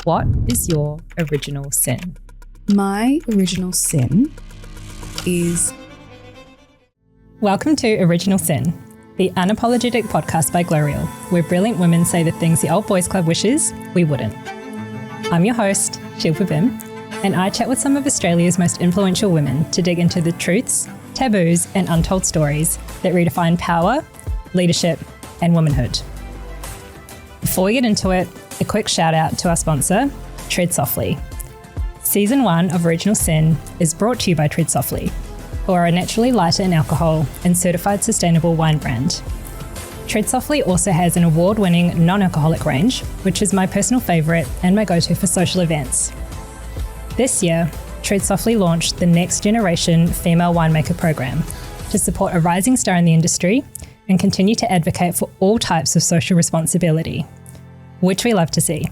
What is your original sin? My original sin is... Welcome to Original Sin, the unapologetic podcast by Glowreel, where brilliant women say the things the old boys club wishes we wouldn't. I'm your host, Shilpa, and I chat with some of Australia's most influential women to dig into the truths, taboos, and untold stories that redefine power, leadership, and womanhood. Before we get into it, a quick shout out to our sponsor, Tread Softly. Season 1 of Original Sin is brought to you by Tread Softly, who are a naturally lighter in alcohol and certified sustainable wine brand. Tread Softly also has an award-winning non-alcoholic range, which is my personal favourite and my go-to for social events. This year, Tread Softly launched the Next Generation Female Winemaker program to support a rising star in the industry and continue to advocate for all types of social responsibility, which we love to see.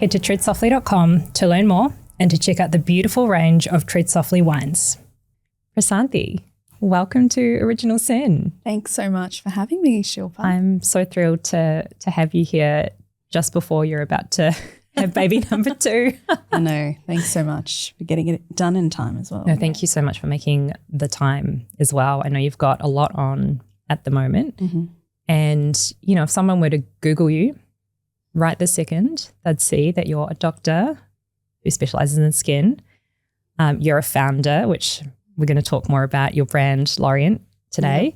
Head to treadsoftly.com to learn more and to check out the beautiful range of Tread Softly wines. Prasanthi, welcome to Original Sin. Thanks so much for having me, Shilpa. I'm so thrilled to have you here just before you're about to have baby number 2. I know. Thanks so much for getting it done in time as well. No, thank you so much for making the time as well. I know you've got a lot on at the moment. Mm-hmm. And, you know, if someone were to Google you right this second, they'd see that you're a doctor who specialises in skin. You're a founder, which we're going to talk more about, your brand, L'Orient, today.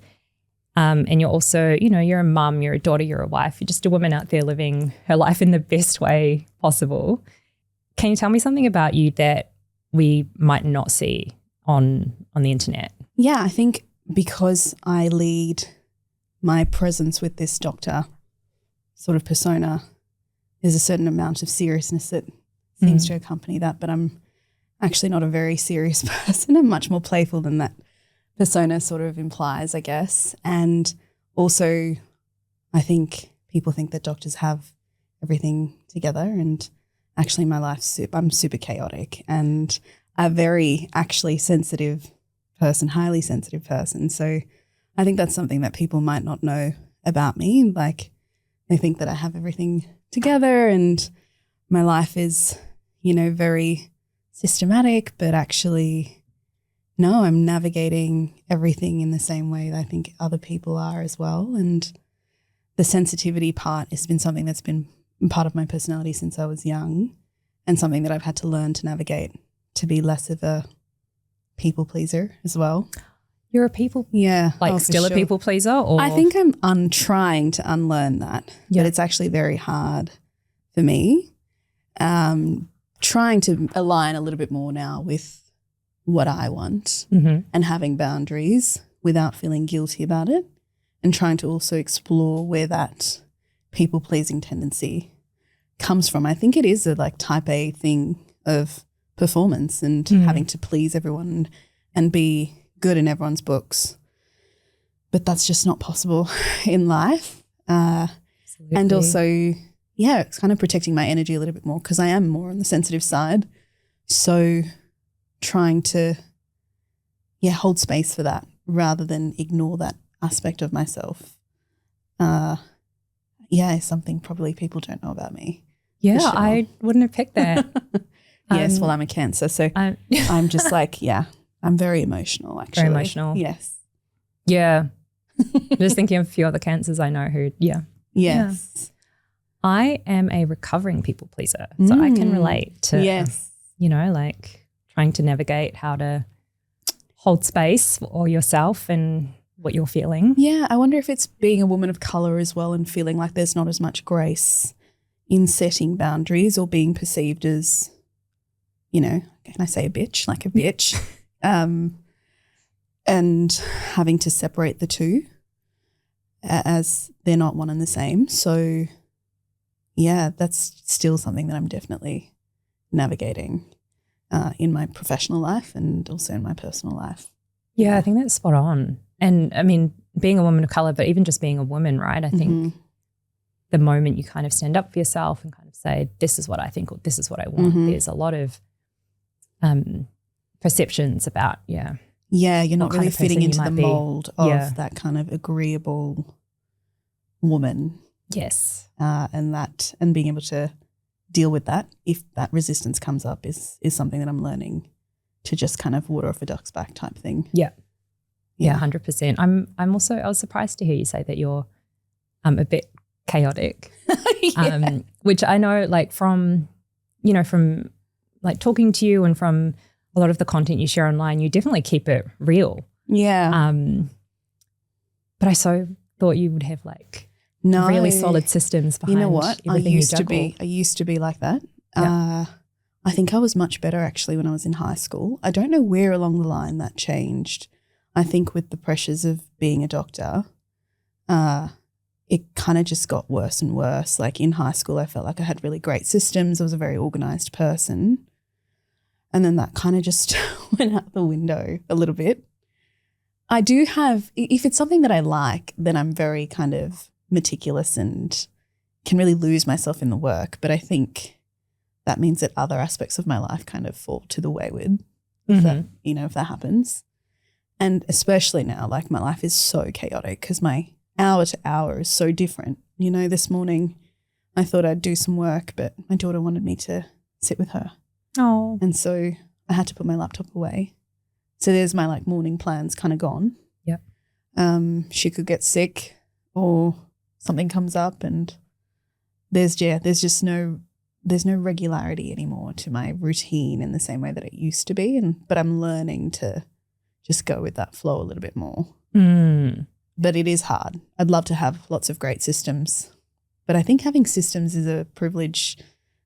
Yeah. And you're also, you know, you're a mum, you're a daughter, you're a wife. You're just a woman out there living her life in the best way possible. Can you tell me something about you that we might not see on the internet? Yeah, I think because I lead my presence with this doctor sort of persona, there's a certain amount of seriousness that seems to accompany that, but I'm actually not a very serious person. I'm much more playful than that persona sort of implies, I guess. And also I think people think that doctors have everything together, and actually my life's I'm super chaotic and a very actually sensitive person, highly sensitive person. So I think that's something that people might not know about me. Like they think that I have everything together and my life is, you know, very systematic, but actually, no, I'm navigating everything in the same way that I think other people are as well. And the sensitivity part has been something that's been part of my personality since I was young, and something that I've had to learn to navigate to be less of a people pleaser as well. You're a people, still a people pleaser, or I think I'm trying to unlearn that, but it's actually very hard for me. Trying to align a little bit more now with what I want and having boundaries without feeling guilty about it, and trying to also explore where that people pleasing tendency comes from. I think it is a like type A thing of performance and having to please everyone and be good in everyone's books, but that's just not possible in life. And also, it's kind of protecting my energy a little bit more because I am more on the sensitive side. So trying to, hold space for that rather than ignore that aspect of myself. Is something probably people don't know about me. Yeah, sure. I wouldn't have picked that. Yes, well, I'm a Cancer, so I'm just like, I'm very emotional, actually. Very emotional. Yes. Yeah. Just thinking of a few other Cancers I know who, Yes. Yeah. I am a recovering people pleaser, so I can relate to, you know, like trying to navigate how to hold space for yourself and what you're feeling. Yeah, I wonder if it's being a woman of colour as well and feeling like there's not as much grace in setting boundaries or being perceived as, you know, can I say a bitch? Like a bitch. And having to separate the two as they're not one and the same. So, that's still something that I'm definitely navigating in my professional life and also in my personal life. Yeah, I think that's spot on. And I mean, being a woman of colour, but even just being a woman, right? I think the moment you kind of stand up for yourself and kind of say, this is what I think or this is what I want, there's a lot of perceptions about, you're not really fitting into the mold of that kind of agreeable woman. Yes. And being able to deal with that if that resistance comes up is something that I'm learning to just kind of water off a duck's back type thing. Yeah, 100%. I was surprised to hear you say that you're a bit chaotic, which I know like from like talking to you and from a lot of the content you share online, you definitely keep it real. Yeah. But I so thought you would have like really solid systems behind. You know what? I used to be like that. Yeah. I think I was much better actually when I was in high school. I don't know where along the line that changed. I think with the pressures of being a doctor, it kind of just got worse and worse. Like in high school, I felt like I had really great systems. I was a very organized person. And then that kind of just went out the window a little bit. I do have, if it's something that I like, then I'm very kind of meticulous and can really lose myself in the work. But I think that means that other aspects of my life kind of fall to the wayward, if that happens. And especially now, like my life is so chaotic because my hour to hour is so different. You know, this morning I thought I'd do some work, but my daughter wanted me to sit with her. Oh. And so I had to put my laptop away. So there's my like morning plans kind of gone. Yep. She could get sick or something comes up and there's no regularity anymore to my routine in the same way that it used to be. But I'm learning to just go with that flow a little bit more. But it is hard. I'd love to have lots of great systems. But I think having systems is a privilege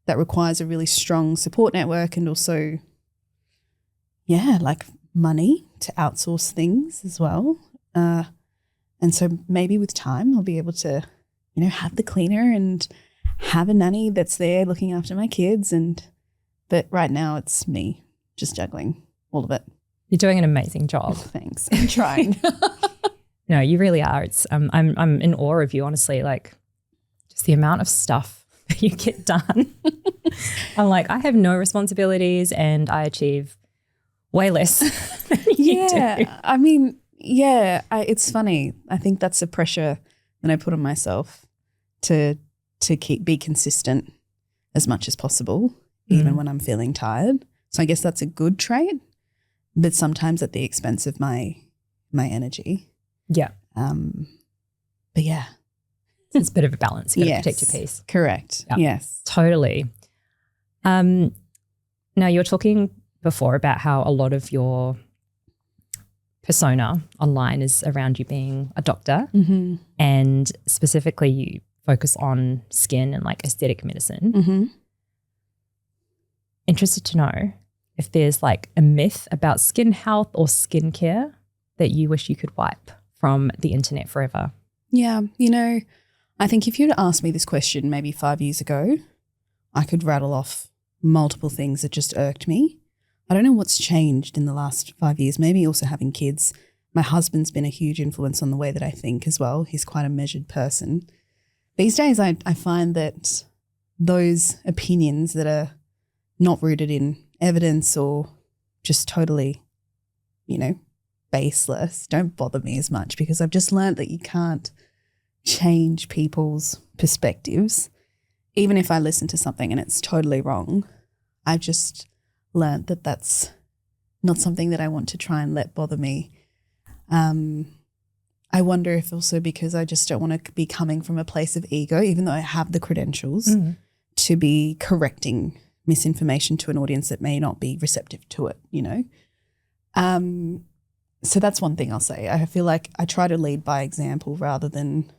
that requires a really strong support network and also, like money to outsource things as well. And so maybe with time I'll be able to, have the cleaner and have a nanny that's there looking after my kids. But right now it's me just juggling all of it. You're doing an amazing job. Thanks. I'm trying. No, you really are. It's I'm in awe of you, honestly. Like just the amount of stuff that you get done. I'm like, I have no responsibilities and I achieve way less than you do. I mean, it's funny. I think that's a pressure that I put on myself to be consistent as much as possible, even when I'm feeling tired. So I guess that's a good trait, but sometimes at the expense of my energy. Yeah. But yeah. It's a bit of a balance. You got to protect your peace. Correct. Yeah. Yes. Totally. Now you're talking before about how a lot of your persona online is around you being a doctor, and specifically you focus on skin and like aesthetic medicine. Interested to know if there's like a myth about skin health or skincare that you wish you could wipe from the internet forever. Yeah. I think if you'd asked me this question maybe 5 years ago, I could rattle off multiple things that just irked me. I don't know what's changed in the last 5 years, maybe also having kids. My husband's been a huge influence on the way that I think as well. He's quite a measured person. These days I find that those opinions that are not rooted in evidence or just totally, baseless don't bother me as much because I've just learned that you can't change people's perspectives. Even if I listen to something and it's totally wrong, I've just learned that that's not something that I want to try and let bother me. I wonder if also because I just don't want to be coming from a place of ego, even though I have the credentials to be correcting misinformation to an audience that may not be receptive to it, So that's one thing I'll say. I feel like I try to lead by example rather than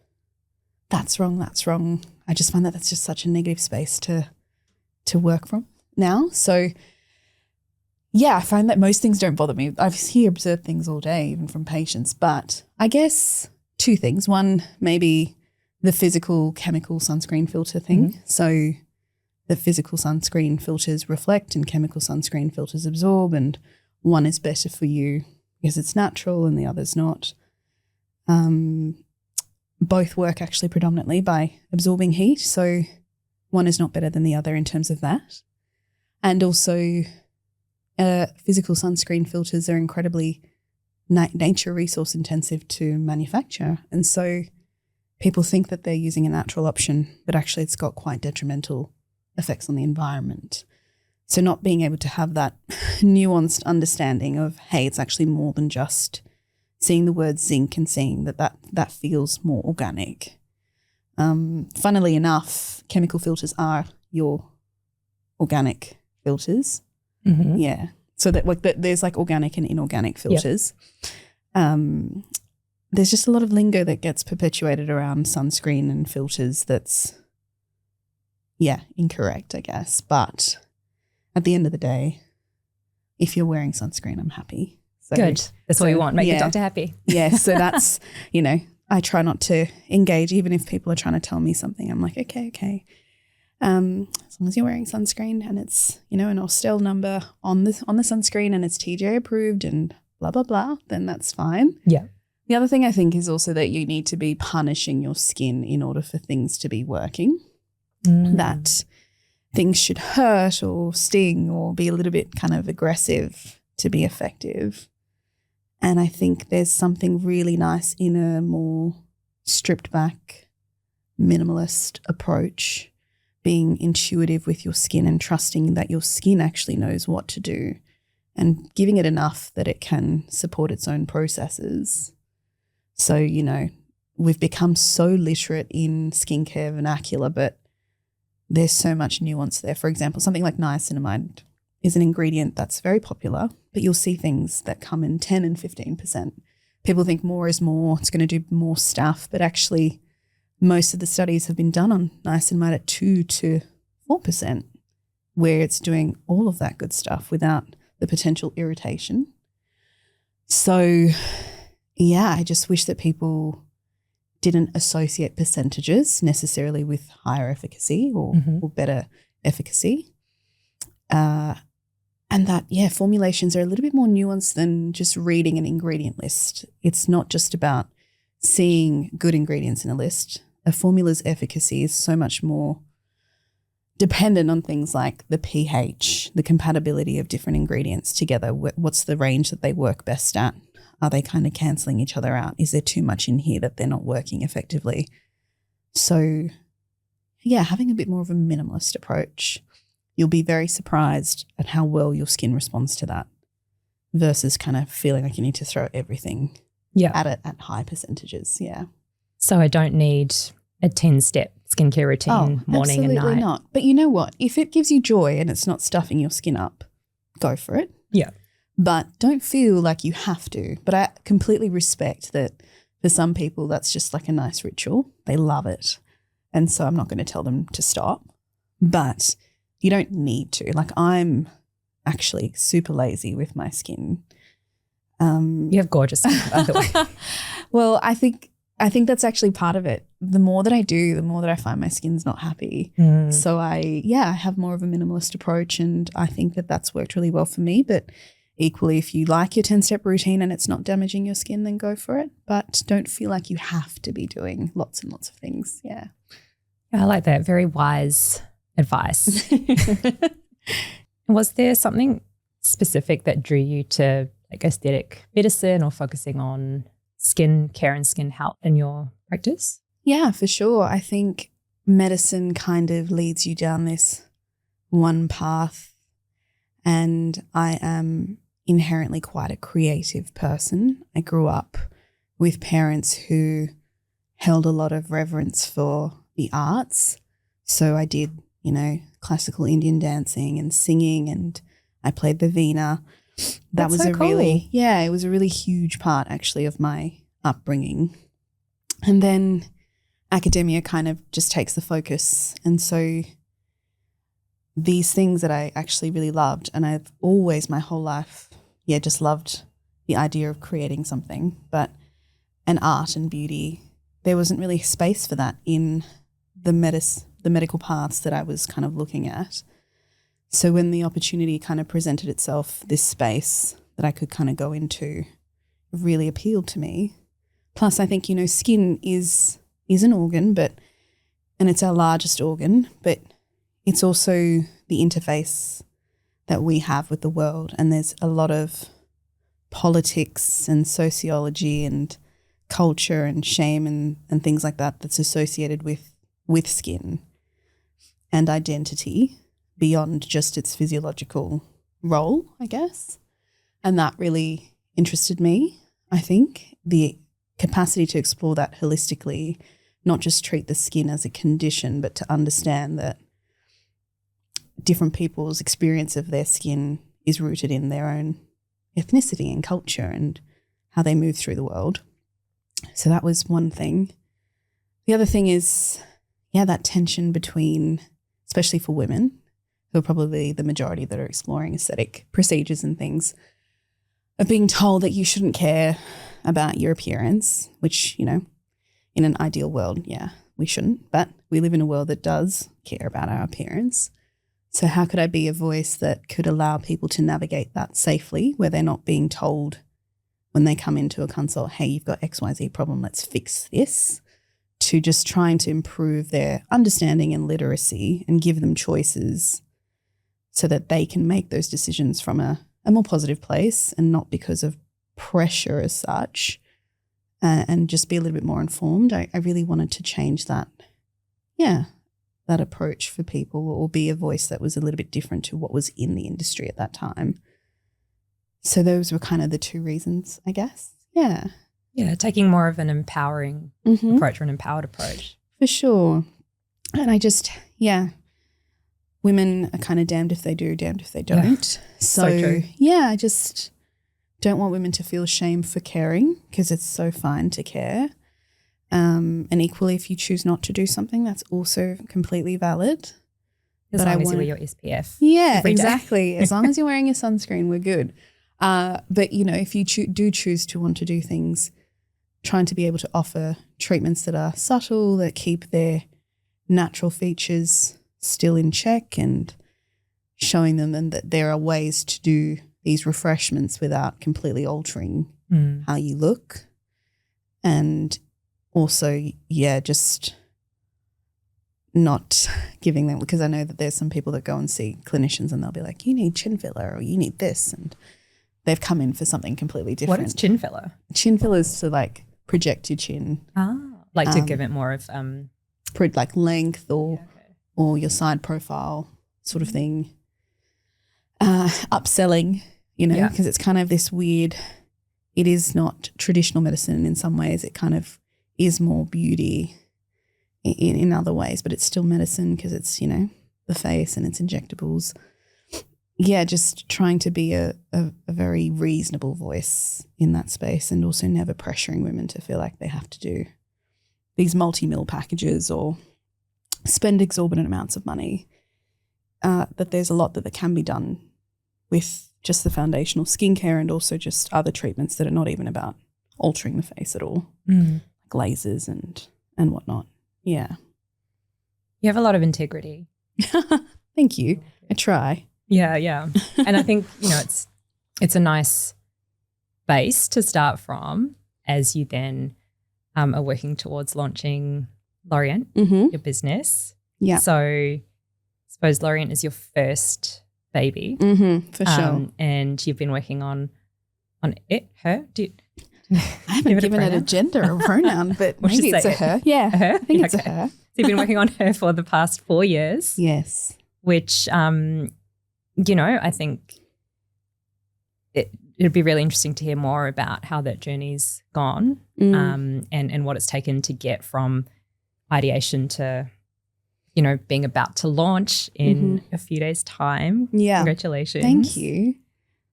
that's wrong. I just find that that's just such a negative space to work from now. So yeah, I find that most things don't bother me. I observe things all day, even from patients. But I guess two things. One, maybe the physical chemical sunscreen filter thing. So the physical sunscreen filters reflect and chemical sunscreen filters absorb, and one is better for you because it's natural and the other's not. Both work actually predominantly by absorbing heat. So one is not better than the other in terms of that. And also physical sunscreen filters are incredibly nature resource intensive to manufacture. And so people think that they're using a natural option, but actually it's got quite detrimental effects on the environment. So not being able to have that nuanced understanding of, hey, it's actually more than just seeing the word zinc and seeing that feels more organic. Funnily enough, chemical filters are your organic filters. Mm-hmm. Yeah. So that there's like organic and inorganic filters. Yep. There's just a lot of lingo that gets perpetuated around sunscreen and filters that's, incorrect, I guess. But at the end of the day, if you're wearing sunscreen, I'm happy. So, good. That's what we want. Make the doctor happy. Yeah. So that's, I try not to engage, even if people are trying to tell me something. I'm like, okay. As long as you're wearing sunscreen and it's, an Austell number on the sunscreen and it's TJ approved and blah, blah, blah, then that's fine. Yeah. The other thing I think is also that you need to be punishing your skin in order for things to be working. That things should hurt or sting or be a little bit kind of aggressive to be effective. And I think there's something really nice in a more stripped back, minimalist approach, being intuitive with your skin and trusting that your skin actually knows what to do and giving it enough that it can support its own processes. So, we've become so literate in skincare vernacular, but there's so much nuance there. For example, something like niacinamide is an ingredient that's very popular, but you'll see things that come in 10 and 15%. People think more is more, it's going to do more stuff, but actually most of the studies have been done on niacinamide at 2 to 4%, where it's doing all of that good stuff without the potential irritation. So, I just wish that people didn't associate percentages necessarily with higher efficacy or better efficacy. And that, formulations are a little bit more nuanced than just reading an ingredient list. It's not just about seeing good ingredients in a list. A formula's efficacy is so much more dependent on things like the pH, the compatibility of different ingredients together. What's the range that they work best at? Are they kind of cancelling each other out? Is there too much in here that they're not working effectively? So, having a bit more of a minimalist approach, you'll be very surprised at how well your skin responds to that versus kind of feeling like you need to throw everything at it at high percentages. Yeah. So I don't need a 10-step skincare routine morning and night. Absolutely not. But you know what? If it gives you joy and it's not stuffing your skin up, go for it. Yeah. But don't feel like you have to. But I completely respect that for some people that's just like a nice ritual. They love it. And so I'm not going to tell them to stop. But you don't need to. Like I'm actually super lazy with my skin. You have gorgeous skin, by the way. Well, I think that's actually part of it. The more that I do, the more that I find my skin's not happy. So I have more of a minimalist approach and I think that that's worked really well for me. But equally, if you like your 10-step routine and it's not damaging your skin, then go for it. But don't feel like you have to be doing lots and lots of things. Yeah. I like that. Very wise advice. Was there something specific that drew you to like aesthetic medicine or focusing on skin care and skin health in your practice? Yeah, for sure. I think medicine kind of leads you down this one path, and I am inherently quite a creative person. I grew up with parents who held a lot of reverence for the arts. So I did, classical Indian dancing and singing, and I played the veena. That was so cool. It was a really huge part actually of my upbringing. And then academia kind of just takes the focus. And so these things that I actually really loved, and I've always my whole life, just loved the idea of creating something, but an art and beauty, there wasn't really space for that in the medical paths that I was kind of looking at. So when the opportunity kind of presented itself, this space that I could kind of go into really appealed to me. Plus, I think, skin is an organ, and it's our largest organ, but it's also the interface that we have with the world. And there's a lot of politics and sociology and culture and shame and things like that that's associated with skin. and identity beyond just its physiological role, I guess. And that really interested me, I think, the capacity to explore that holistically, not just treat the skin as a condition, but to understand that different people's experience of their skin is rooted in their own ethnicity and culture and how they move through the world. So that was one thing. The other thing is, that tension between, especially for women, who are probably the majority that are exploring aesthetic procedures and things, of being told that you shouldn't care about your appearance, which, in an ideal world, we shouldn't. But we live in a world that does care about our appearance. So how could I be a voice that could allow people to navigate that safely, where they're not being told when they come into a consult, hey, you've got XYZ problem, let's fix this, to just trying to improve their understanding and literacy and give them choices so that they can make those decisions from a more positive place and not because of pressure as such, and just be a little bit more informed. I really wanted to change that, that approach for people, or be a voice that was a little bit different to what was in the industry at that time. So those were kind of the two reasons, I guess. Yeah. Yeah, taking more of an empowering approach, or an empowered approach. For sure. And I just, women are kind of damned if they do, damned if they don't. So true. I just don't want women to feel shame for caring, because it's so fine to care. And equally, if you choose not to do something, that's also completely valid. As long as you wear your SPF. Yeah, exactly. As long as you're wearing your sunscreen, we're good. But, if you do choose to want to do things, trying to be able to offer treatments that are subtle, that keep their natural features still in check, and showing them that there are ways to do these refreshments without completely altering how you look. And also, just not giving them, because I know that there's some people that go and see clinicians and they'll be like, you need chin filler or you need this, and they've come in for something completely different. What is chin filler? Chin filler is to project your chin. To give it more of length or your side profile sort of thing. Upselling, because it's kind of this weird, it is not traditional medicine in some ways. It kind of is more beauty in other ways, but it's still medicine because it's, the face and it's injectables. Just trying to be a very reasonable voice in that space, and also never pressuring women to feel like they have to do these multi-mil packages or spend exorbitant amounts of money, that there's a lot that can be done with just the foundational skincare, and also just other treatments that are not even about altering the face at all, like lasers and whatnot. Yeah. You have a lot of integrity. Thank you. I try. Yeah. And I think, it's a nice base to start from as you then are working towards launching Lorient, your business. Yeah. So I suppose Lorient is your first baby. For sure. And you've been working on it, her? I haven't given it a gender or pronoun, but maybe it's a her. Yeah, a her? I think it's a her. So you've been working on her for the past 4 years. Yes. Which, I think it'd be really interesting to hear more about how that journey's gone, and what it's taken to get from ideation to, being about to launch in a few days' time. Yeah. Congratulations. Thank you.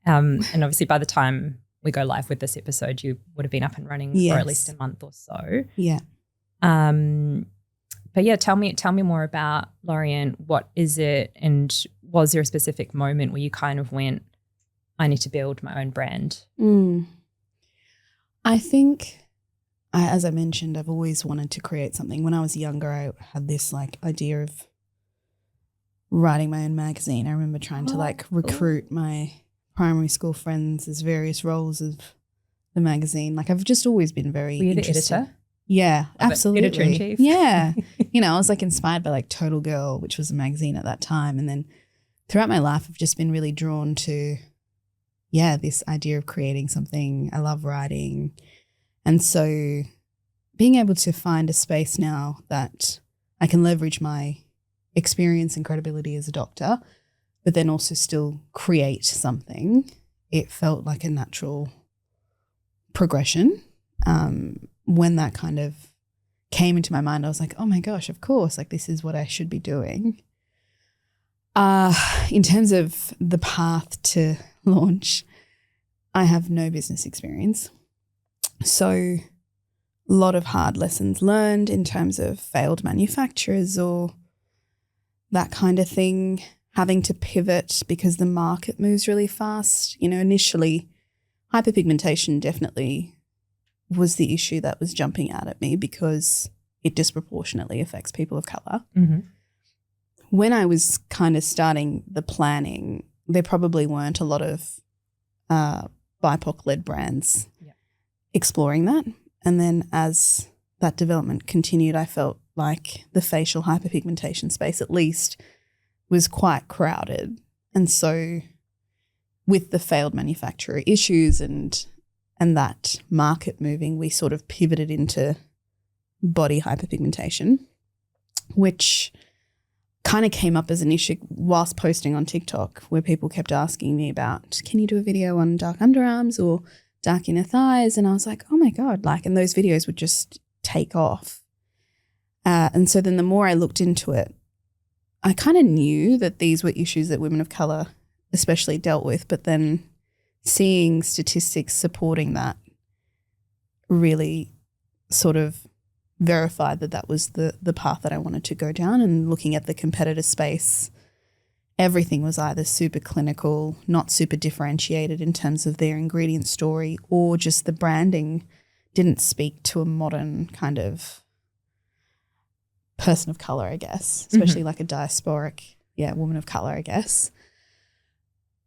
And obviously by the time we go live with this episode, you would have been up and running for at least a month or so. Yeah. But yeah, tell me more about Lorient. What is it, and was there a specific moment where you kind of went, I need to build my own brand? I think, as I mentioned, I've always wanted to create something. When I was younger, I had this idea of writing my own magazine. I remember trying to recruit my primary school friends as various roles of the magazine. I've just always been very interested. The editor? Yeah, absolutely. Editor-in-chief? Yeah. I was inspired by Total Girl, which was a magazine at that time. And then throughout my life, I've just been really drawn to, this idea of creating something. I love writing. And so being able to find a space now that I can leverage my experience and credibility as a doctor, but then also still create something, it felt like a natural progression. When that kind of came into my mind, I was like, oh my gosh, of course, like this is what I should be doing. In terms of the path to launch, I have no business experience. So a lot of hard lessons learned in terms of failed manufacturers or that kind of thing, having to pivot because the market moves really fast. You know, initially hyperpigmentation definitely was the issue that was jumping out at me because it disproportionately affects people of colour. Mm-hmm. When I was kind of starting the planning, there probably weren't a lot of BIPOC-led brands exploring that. And then as that development continued, I felt like the facial hyperpigmentation space at least was quite crowded. And so with the failed manufacturer issues and that market moving, we sort of pivoted into body hyperpigmentation, which kind of came up as an issue whilst posting on TikTok, where people kept asking me about, can you do a video on dark underarms or dark inner thighs? And I was like, oh my God, and those videos would just take off. And so then the more I looked into it, I kind of knew that these were issues that women of colour especially dealt with, but then seeing statistics supporting that really sort of verified that was the path that I wanted to go down. And looking at the competitor space, everything was either super clinical, not super differentiated in terms of their ingredient story, or just the branding didn't speak to a modern kind of person of colour, I guess, especially like a diasporic, woman of colour, I guess.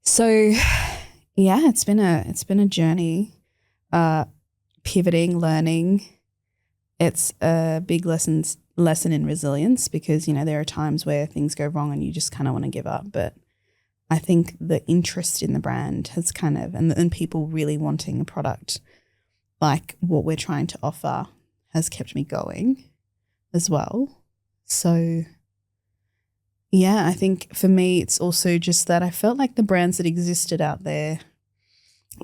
So it's been a journey, pivoting, learning. It's a big lesson in resilience because, you know, there are times where things go wrong and you just kind of want to give up. But I think the interest in the brand has kind of, and people really wanting a product like what we're trying to offer has kept me going as well. So I think for me, it's also just that I felt like the brands that existed out there,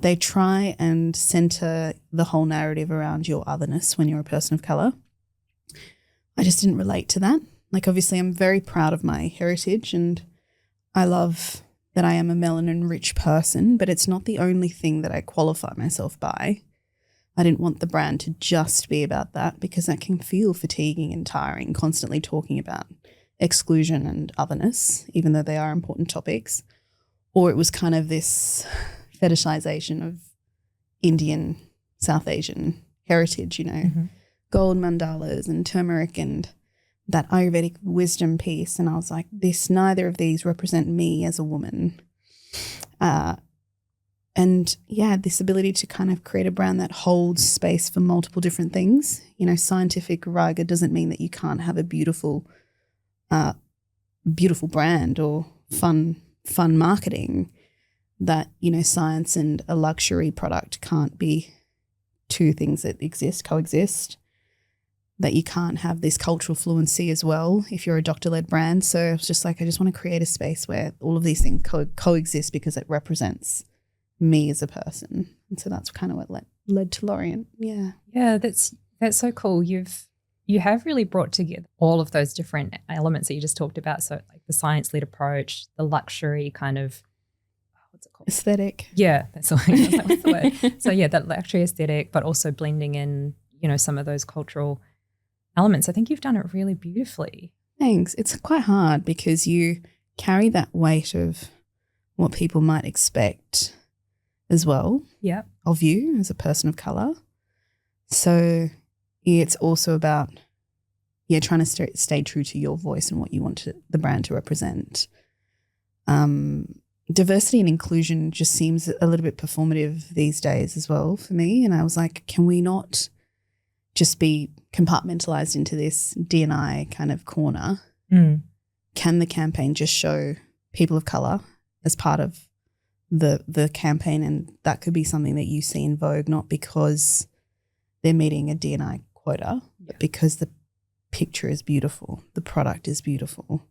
they try and center the whole narrative around your otherness when you're a person of colour. I just didn't relate to that. Like, obviously, I'm very proud of my heritage and I love that I am a melanin-rich person, but it's not the only thing that I qualify myself by. I didn't want the brand to just be about that because that can feel fatiguing and tiring, constantly talking about exclusion and otherness, even though they are important topics. Or it was kind of this fetishization of Indian, South Asian heritage, you know, gold mandalas and turmeric and that Ayurvedic wisdom piece. And I was like, neither of these represent me as a woman. This ability to kind of create a brand that holds space for multiple different things. You know, scientific rigor doesn't mean that you can't have a beautiful brand or fun marketing. That, you know, science and a luxury product can't be two things that coexist, that you can't have this cultural fluency as well if you're a doctor-led brand. So I was just like, I just want to create a space where all of these things coexist because it represents me as a person. And so that's kind of what led to Lorient. Yeah. Yeah, that's so cool. You have really brought together all of those different elements that you just talked about. So like the science-led approach, the luxury kind of, what's it called? Aesthetic. Yeah, that's what I was like, what's the word? So that luxury aesthetic, but also blending in, you know, some of those cultural elements. I think you've done it really beautifully. Thanks. It's quite hard because you carry that weight of what people might expect as well of you as a person of colour. So it's also about trying to stay true to your voice and what you want the brand to represent. Diversity and inclusion just seems a little bit performative these days as well for me. And I was like, can we not just be compartmentalized into this D&I kind of corner? Can the campaign just show people of colour as part of the campaign? And that could be something that you see in Vogue, not because they're meeting a D&I quota, but because the picture is beautiful, the product is beautiful.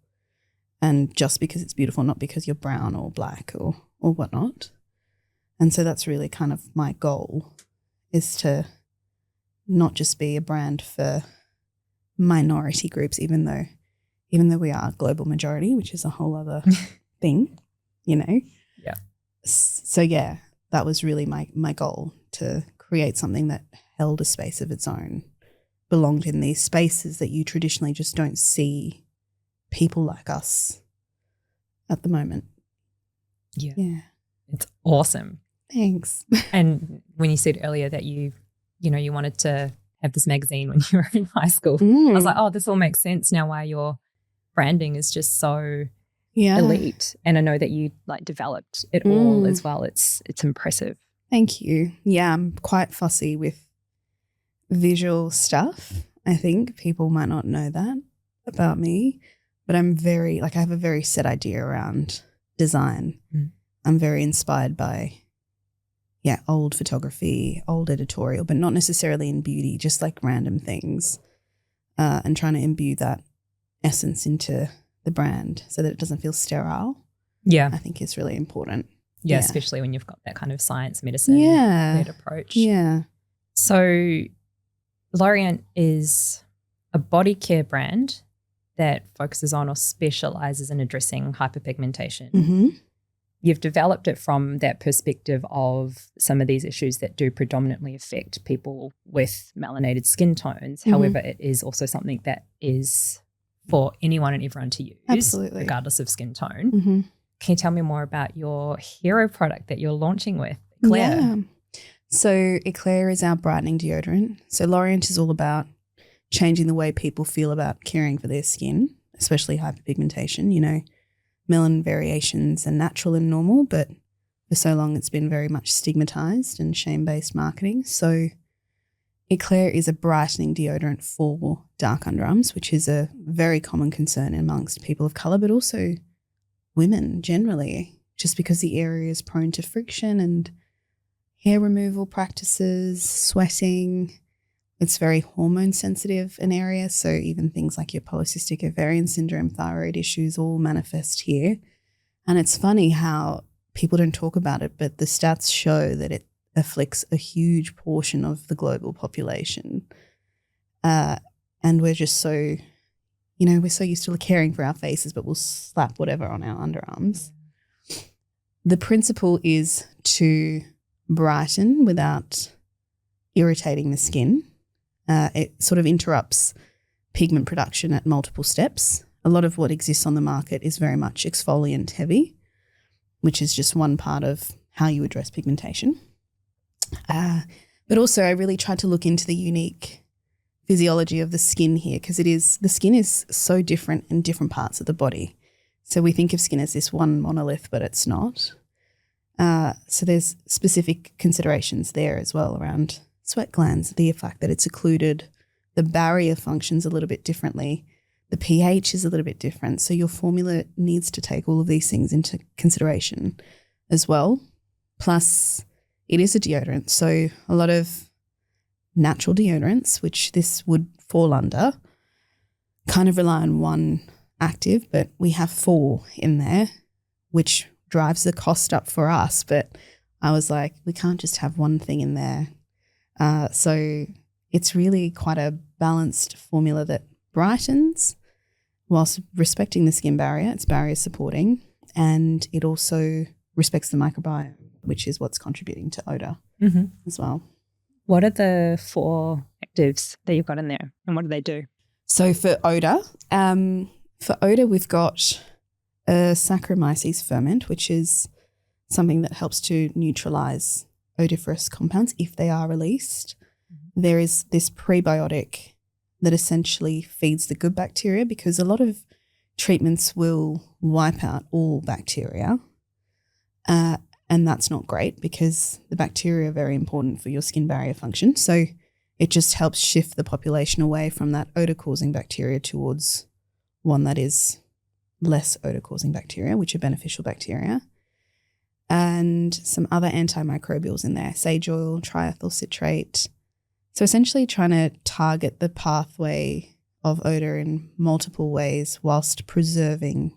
and just because it's beautiful, not because you're brown or black or whatnot. And so that's really kind of my goal, is to not just be a brand for minority groups, even though we are a global majority, which is a whole other thing, you know? Yeah. So yeah, that was really my goal, to create something that held a space of its own, belonged in these spaces that you traditionally just don't see people like us at the moment. Yeah. Yeah. It's awesome. Thanks. And when you said earlier that you wanted to have this magazine when you were in high school, I was like, oh, this all makes sense now why your branding is just so elite. And I know that you like developed it all as well. It's impressive. Thank you. Yeah, I'm quite fussy with visual stuff. I think people might not know that about me, but I'm very, I have a very set idea around design. I'm very inspired by, old photography, old editorial, but not necessarily in beauty, just like random things, and trying to imbue that essence into the brand so that it doesn't feel sterile. Yeah. I think is really important. Yeah, especially when you've got that kind of science medicine led approach. Yeah. So Glowreel is a body care brand that focuses on or specializes in addressing hyperpigmentation. Mm-hmm. You've developed it from that perspective of some of these issues that do predominantly affect people with melanated skin tones. Mm-hmm. However, it is also something that is for anyone and everyone to use, absolutely, regardless of skin tone. Mm-hmm. Can you tell me more about your hero product that you're launching with, Eclair? Yeah. So Eclair is our brightening deodorant. So L'Orient is all about changing the way people feel about caring for their skin, especially hyperpigmentation. You know, melanin variations are natural and normal, but for so long it's been very much stigmatized and shame-based marketing. So Eclair is a brightening deodorant for dark underarms, which is a very common concern amongst people of colour, but also women generally, just because the area is prone to friction and hair removal practices, sweating. It's very hormone sensitive an area, so even things like your polycystic ovarian syndrome, thyroid issues all manifest here. And it's funny how people don't talk about it, but the stats show that it afflicts a huge portion of the global population. And we're just so, we're so used to caring for our faces, but we'll slap whatever on our underarms. The principle is to brighten without irritating the skin. It sort of interrupts pigment production at multiple steps. A lot of what exists on the market is very much exfoliant heavy, which is just one part of how you address pigmentation. But also I really tried to look into the unique physiology of the skin here, because the skin is so different in different parts of the body. So we think of skin as this one monolith, but it's not. So there's specific considerations there as well around sweat glands, the fact that it's occluded, the barrier functions a little bit differently, the pH is a little bit different. So your formula needs to take all of these things into consideration as well. Plus, it is a deodorant. So a lot of natural deodorants, which this would fall under, kind of rely on one active, but we have 4 in there, which drives the cost up for us. But I was like, we can't just have one thing in there. So it's really quite a balanced formula that brightens whilst respecting the skin barrier. It's barrier supporting, and it also respects the microbiome, which is what's contributing to odor as well. What are the 4 actives that you've got in there, and what do they do? So for odor, we've got a Saccharomyces ferment, which is something that helps to neutralize odoriferous compounds if they are released. There is this prebiotic that essentially feeds the good bacteria, because a lot of treatments will wipe out all bacteria. And that's not great, because the bacteria are very important for your skin barrier function. So it just helps shift the population away from that odor-causing bacteria towards one that is less odor-causing bacteria, which are beneficial bacteria. And some other antimicrobials in there, sage oil, triethyl citrate. So essentially trying to target the pathway of odor in multiple ways whilst preserving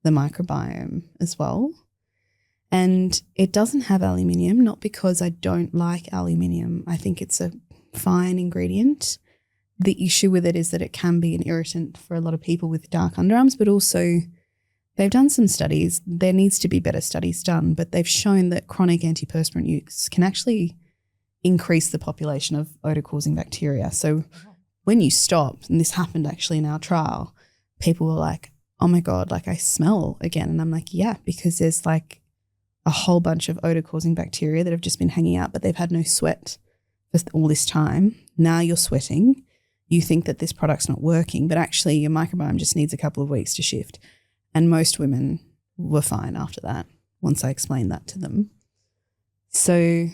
the microbiome as well. And it doesn't have aluminium, not because I don't like aluminium. I think it's a fine ingredient. The issue with it is that it can be an irritant for a lot of people with dark underarms, but also they've done some studies. There needs to be better studies done, but they've shown that chronic antiperspirant use can actually increase the population of odor-causing bacteria. So when you stop, and this happened actually in our trial, people were like, oh my God, like I smell again. And I'm like, yeah, because there's like a whole bunch of odor-causing bacteria that have just been hanging out, but they've had no sweat for all this time. Now you're sweating. You think that this product's not working, but actually your microbiome just needs a couple of weeks to shift. And most women were fine after that once I explained that to them. So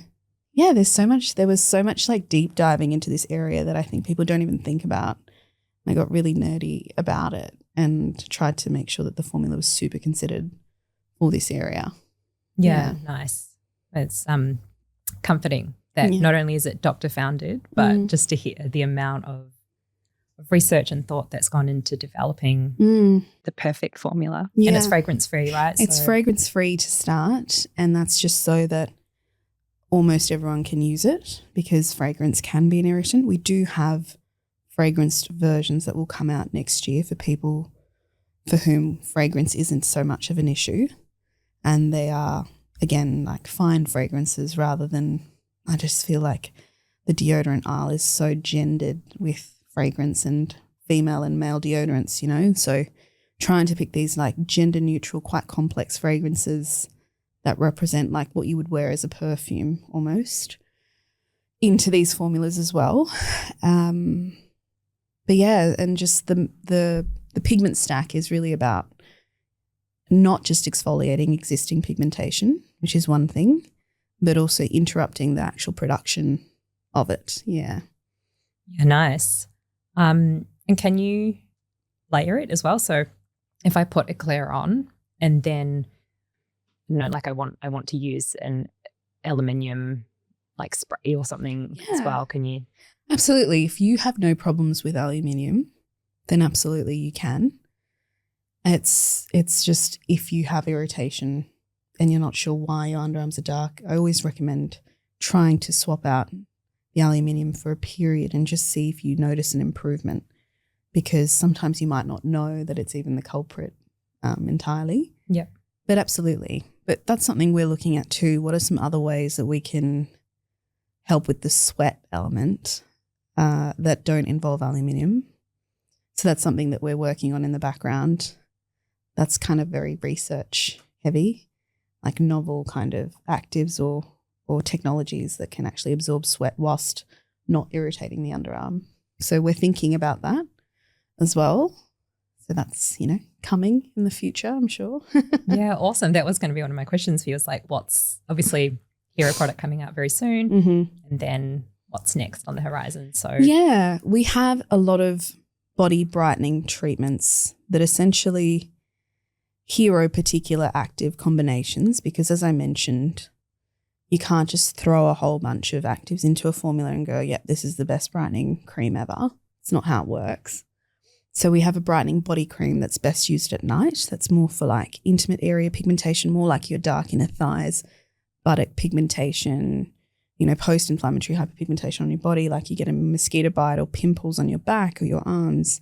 yeah, there was so much like deep diving into this area that I think people don't even think about. I got really nerdy about it and tried to make sure that the formula was super considered for this area. Yeah. Nice. It's comforting that not only is it doctor founded, but just to hear the amount of research and thought that's gone into developing the perfect formula. Yeah. And it's fragrance free, right? It's fragrance free to start, and that's just so that almost everyone can use it because fragrance can be an irritant. We do have fragranced versions that will come out next year for people for whom fragrance isn't so much of an issue, and they are, again, like fine fragrances rather than, I just feel like the deodorant aisle is so gendered with fragrance and female and male deodorants, you know, so trying to pick these like gender neutral, quite complex fragrances that represent like what you would wear as a perfume almost into these formulas as well. But yeah, and just the pigment stack is really about not just exfoliating existing pigmentation, which is one thing, but also interrupting the actual production of it. Yeah. Yeah, nice. And can you layer it as well? So if I put Eclair on and then, you know, like I want to use an aluminium like spray or something as well, can you? Absolutely. If you have no problems with aluminium, then absolutely you can. It's just if you have irritation and you're not sure why your underarms are dark, I always recommend trying to swap out the aluminium for a period and just see if you notice an improvement, because sometimes you might not know that it's even the culprit entirely. Yeah. But absolutely. But that's something we're looking at too. What are some other ways that we can help with the sweat element that don't involve aluminium? So that's something that we're working on in the background. That's kind of very research heavy, like novel kind of actives or technologies that can actually absorb sweat whilst not irritating the underarm. So we're thinking about that as well. So that's, you know, coming in the future, I'm sure. Yeah, awesome. That was going to be one of my questions for you. It's like, what's obviously hero product coming out very soon, and then what's next on the horizon? So yeah, we have a lot of body brightening treatments that essentially hero particular active combinations, because as I mentioned, you can't just throw a whole bunch of actives into a formula and go, yep, this is the best brightening cream ever. It's not how it works. So we have a brightening body cream that's best used at night. That's more for like intimate area pigmentation, more like your dark inner thighs, buttock pigmentation, you know, post-inflammatory hyperpigmentation on your body, like you get a mosquito bite or pimples on your back or your arms.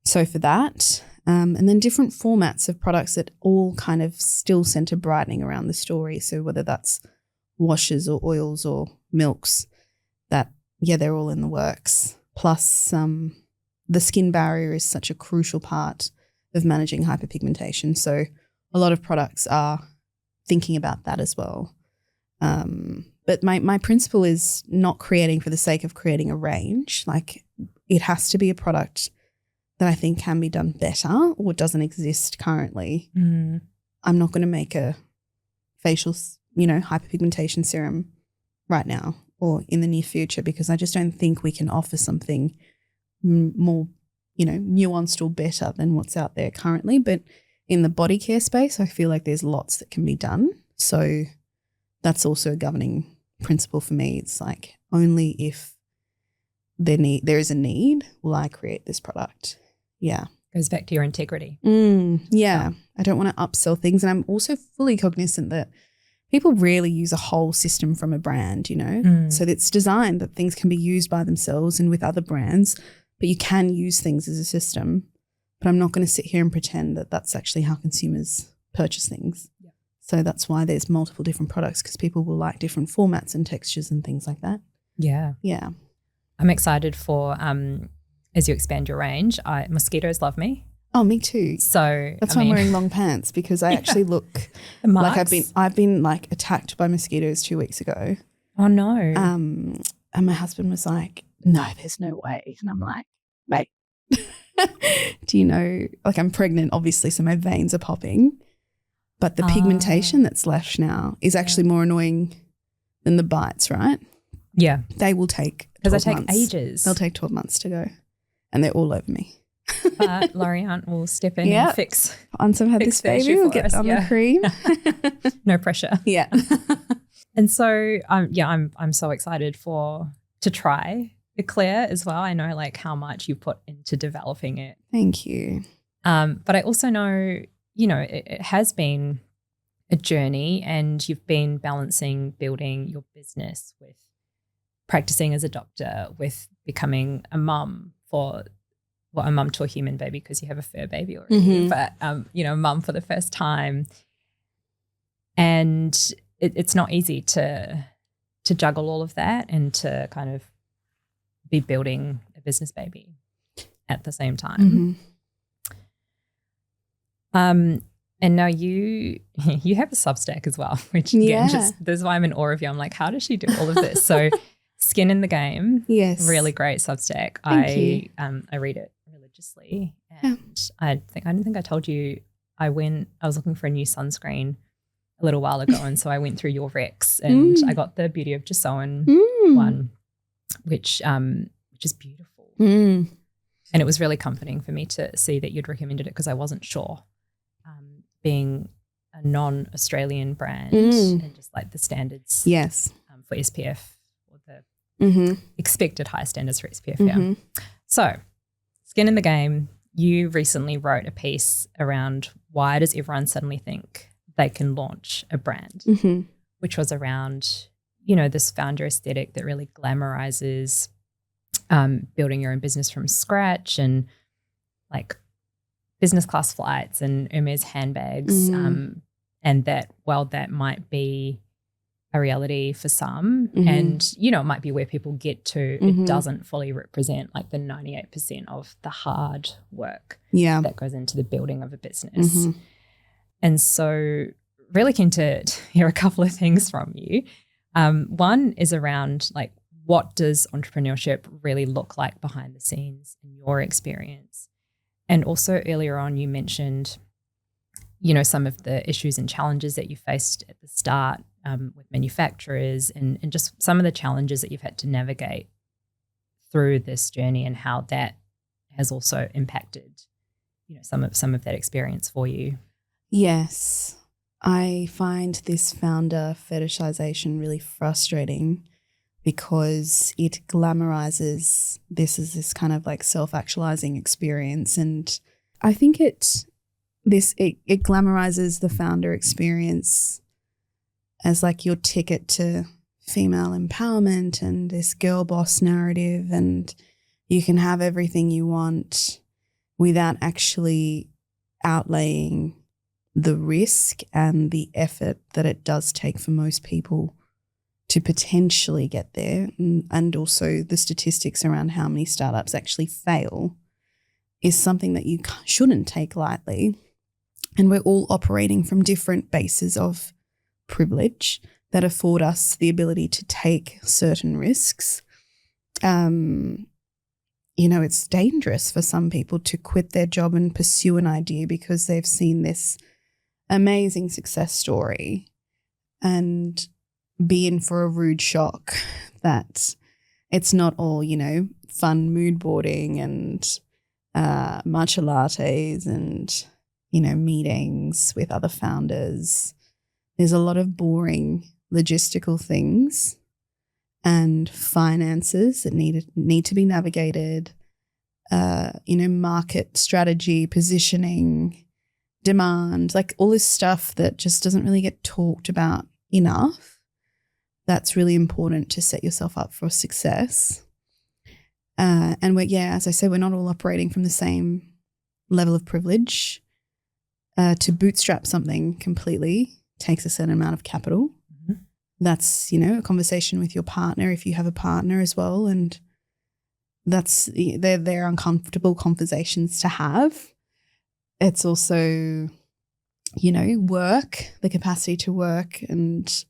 So for that, and then different formats of products that all kind of still center brightening around the story. So whether that's washes or oils or milks, that, yeah, they're all in the works. Plus the skin barrier is such a crucial part of managing hyperpigmentation. So a lot of products are thinking about that as well. But my principle is not creating for the sake of creating a range. Like it has to be a product that I think can be done better or doesn't exist currently. I'm not going to make a facial, you know, hyperpigmentation serum right now or in the near future, because I just don't think we can offer something more, you know, nuanced or better than what's out there currently. But in the body care space, I feel like there's lots that can be done. So that's also a governing principle for me. It's like only if there is a need will I create this product. Yeah. Goes back to your integrity. Yeah. I don't want to upsell things. And I'm also fully cognizant that people rarely use a whole system from a brand, you know. So it's designed that things can be used by themselves and with other brands, but you can use things as a system. But I'm not going to sit here and pretend that that's actually how consumers purchase things. Yeah. So that's why there's multiple different products, because people will like different formats and textures and things like that. Yeah. Yeah. I'm excited for as you expand your range. Mosquitoes love me. Oh, me too. So that's why I'm wearing long pants, because I actually look like I've been like attacked by mosquitoes 2 weeks ago. Oh no. And my husband was like, "No, there's no way." And I'm like, "Mate, do you know, like I'm pregnant obviously, so my veins are popping, but the pigmentation that's left now is actually more annoying than the bites, right?" Yeah. They will take 12 months. Because they take ages. They'll take 12 months to go, and they're all over me. But L'Oreal will step in and fix. Once I've had this baby, we'll get on the cream. No pressure. Yeah. And so, I'm so excited to try Eclair as well. I know like how much you put into developing it. Thank you. But I also know, you know, it has been a journey, and you've been balancing building your business with practicing as a doctor, with becoming a mum a mum to a human baby, because you have a fur baby already, but, you know, a mum for the first time. And it's not easy to juggle all of that and to kind of be building a business baby at the same time. And now you have a Substack as well, which again, this is why I'm in awe of you. I'm like, how does she do all of this? So Skin in the Game, really great Substack. I read it religiously, and I don't think I told you I was looking for a new sunscreen a little while ago, and so I went through your recs, and I got the Beauty of Joseon one, which is beautiful, and it was really comforting for me to see that you'd recommended it, because I wasn't sure, being a non-Australian brand and just like the standards for SPF, or the expected high standards for SPF. So Skin in the Game, you recently wrote a piece around why does everyone suddenly think they can launch a brand, which was around, you know, this founder aesthetic that really glamorizes building your own business from scratch, and like business class flights and Hermes handbags, and that while that might be a reality for some, and, you know, it might be where people get to, it doesn't fully represent like the 98% of the hard work that goes into the building of a business. And so really keen to hear a couple of things from you. One is around like, what does entrepreneurship really look like behind the scenes in your experience? And also earlier on you mentioned, you know, some of the issues and challenges that you faced at the start with manufacturers, and just some of the challenges that you've had to navigate through this journey, and how that has also impacted, you know, some of that experience for you. Yes. I find this founder fetishization really frustrating, because it glamorizes this as this kind of like self-actualizing experience. And I think it glamorizes the founder experience as like your ticket to female empowerment and this girl boss narrative, and you can have everything you want without actually outlaying the risk and the effort that it does take for most people to potentially get there, and also the statistics around how many startups actually fail is something that you shouldn't take lightly. And we're all operating from different bases of privilege that afford us the ability to take certain risks. You know, it's dangerous for some people to quit their job and pursue an idea because they've seen this amazing success story and be in for a rude shock that it's not all, you know, fun mood boarding and matcha lattes and, you know, meetings with other founders. There's a lot of boring logistical things and finances that need to be navigated, market strategy, positioning, demand, like all this stuff that just doesn't really get talked about enough. That's really important to set yourself up for success. And as I said, we're not all operating from the same level of privilege. To bootstrap something completely takes a certain amount of capital. Mm-hmm. That's, a conversation with your partner if you have a partner as well. And they're uncomfortable conversations to have. It's also, work, the capacity to work and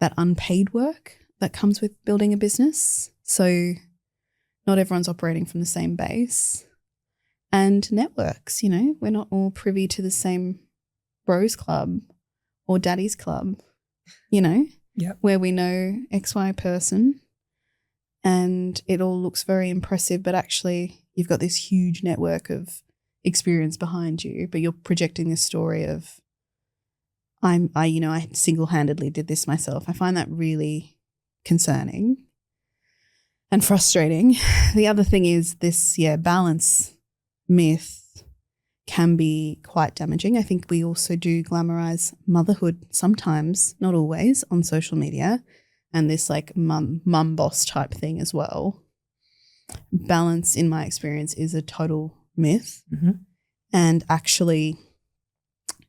that unpaid work that comes with building a business. So not everyone's operating from the same base. And networks, we're not all privy to the same bros club or daddy's club, Yep. where we know XY person and it all looks very impressive, but actually you've got this huge network of experience behind you, but you're projecting this story of I single-handedly did this myself. I find that really concerning and frustrating. The other thing is this, balance myth can be quite damaging. I think we also do glamorize motherhood sometimes, not always, on social media, and this like mum boss type thing as well. Balance, in my experience, is a total myth. Mm-hmm. And actually